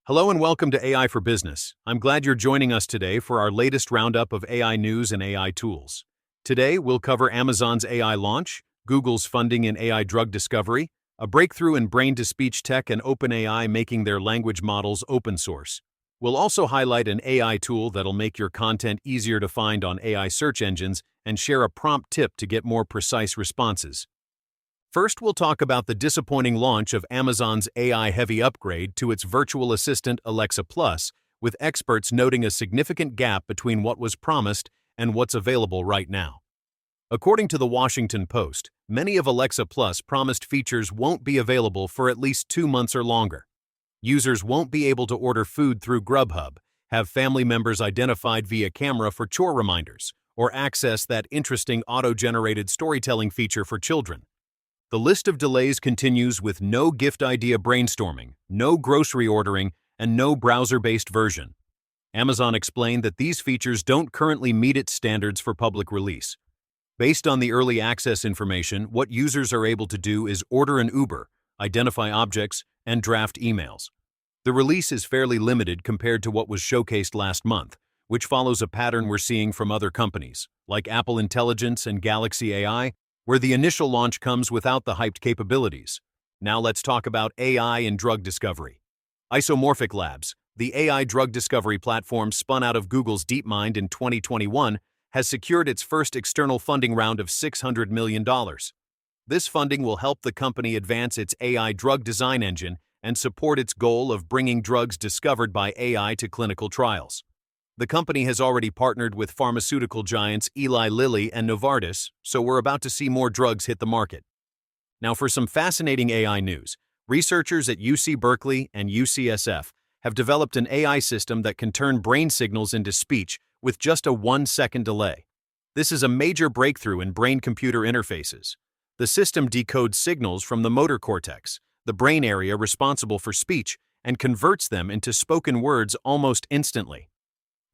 Hello and welcome to AI for Business. I'm glad you're joining us today for our latest roundup of AI news and AI tools. Today, we'll cover Amazon's AI launch, Google's funding in AI drug discovery, a breakthrough in brain-to-speech tech, and OpenAI making their language models open source. We'll also highlight an AI tool that'll make your content easier to find on AI search engines and share a prompt tip to get more precise responses. First, we'll talk about the disappointing launch of Amazon's AI-heavy upgrade to its virtual assistant Alexa Plus, with experts noting a significant gap between what was promised and what's available right now. According to the Washington Post, many of Alexa Plus promised features won't be available for at least 2 months or longer. Users won't be able to order food through Grubhub, have family members identified via camera for chore reminders, or access that interesting auto-generated storytelling feature for children. The list of delays continues with no gift idea brainstorming, no grocery ordering, and no browser-based version. Amazon explained that these features don't currently meet its standards for public release. Based on the early access information, what users are able to do is order an Uber, identify objects, and draft emails. The release is fairly limited compared to what was showcased last month, which follows a pattern we're seeing from other companies, like Apple Intelligence and Galaxy AI, where the initial launch comes without the hyped capabilities. Now let's talk about AI in drug discovery. Isomorphic Labs, the AI drug discovery platform spun out of Google's DeepMind in 2021, has secured its first external funding round of $600 million. This funding will help the company advance its AI drug design engine and support its goal of bringing drugs discovered by AI to clinical trials. The company has already partnered with pharmaceutical giants Eli Lilly and Novartis, so we're about to see more drugs hit the market. Now for some fascinating AI news. Researchers at UC Berkeley and UCSF have developed an AI system that can turn brain signals into speech with just a 1-second delay. This is a major breakthrough in brain-computer interfaces. The system decodes signals from the motor cortex, the brain area responsible for speech, and converts them into spoken words almost instantly.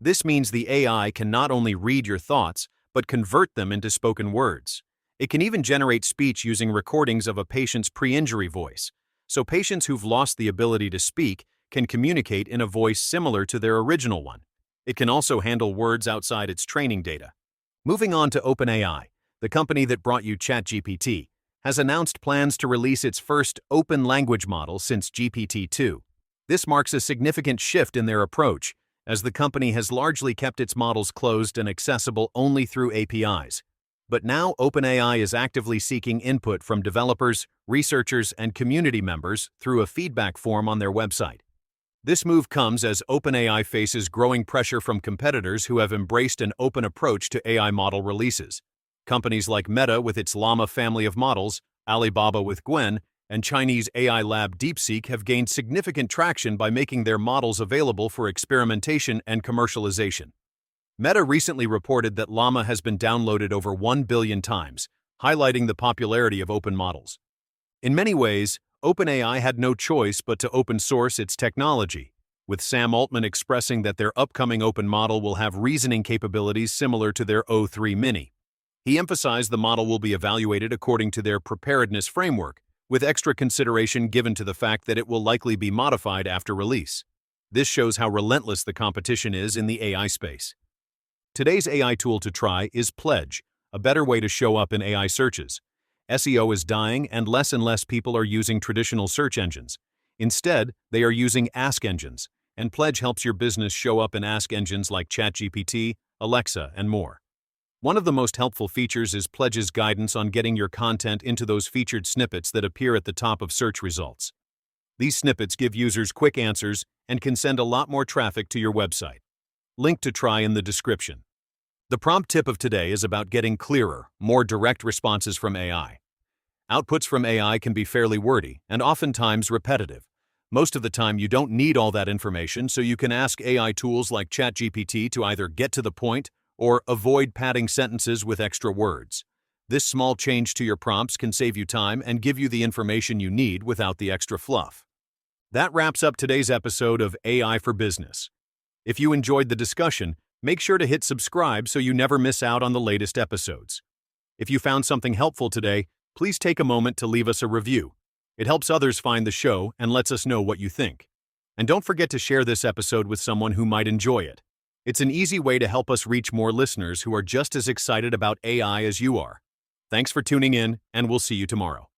This means the AI can not only read your thoughts, but convert them into spoken words. It can even generate speech using recordings of a patient's pre-injury voice, so patients who've lost the ability to speak can communicate in a voice similar to their original one. It can also handle words outside its training data. Moving on to OpenAI, the company that brought you ChatGPT, has announced plans to release its first open language model since GPT-2. This marks a significant shift in their approach, as the company has largely kept its models closed and accessible only through APIs. But now OpenAI is actively seeking input from developers, researchers, and community members through a feedback form on their website. This move comes as OpenAI faces growing pressure from competitors who have embraced an open approach to AI model releases. Companies like Meta with its Llama family of models, Alibaba with Gwen, and Chinese AI lab DeepSeek have gained significant traction by making their models available for experimentation and commercialization. Meta recently reported that Llama has been downloaded over 1 billion times, highlighting the popularity of open models. In many ways, OpenAI had no choice but to open source its technology, with Sam Altman expressing that their upcoming open model will have reasoning capabilities similar to their O3 Mini. He emphasized the model will be evaluated according to their preparedness framework, with extra consideration given to the fact that it will likely be modified after release. This shows how relentless the competition is in the AI space. Today's AI tool to try is Pledge, a better way to show up in AI searches. SEO is dying and less people are using traditional search engines. Instead, they are using ask engines, and Pledge helps your business show up in ask engines like ChatGPT, Alexa, and more. One of the most helpful features is Pledge's guidance on getting your content into those featured snippets that appear at the top of search results. These snippets give users quick answers and can send a lot more traffic to your website. Link to try in the description. The prompt tip of today is about getting clearer, more direct responses from AI. Outputs from AI can be fairly wordy and oftentimes repetitive. Most of the time, you don't need all that information, so you can ask AI tools like ChatGPT to either get to the point or avoid padding sentences with extra words. This small change to your prompts can save you time and give you the information you need without the extra fluff. That wraps up today's episode of AI for Business. If you enjoyed the discussion, make sure to hit subscribe so you never miss out on the latest episodes. If you found something helpful today, please take a moment to leave us a review. It helps others find the show and lets us know what you think. And don't forget to share this episode with someone who might enjoy it. It's an easy way to help us reach more listeners who are just as excited about AI as you are. Thanks for tuning in, and we'll see you tomorrow.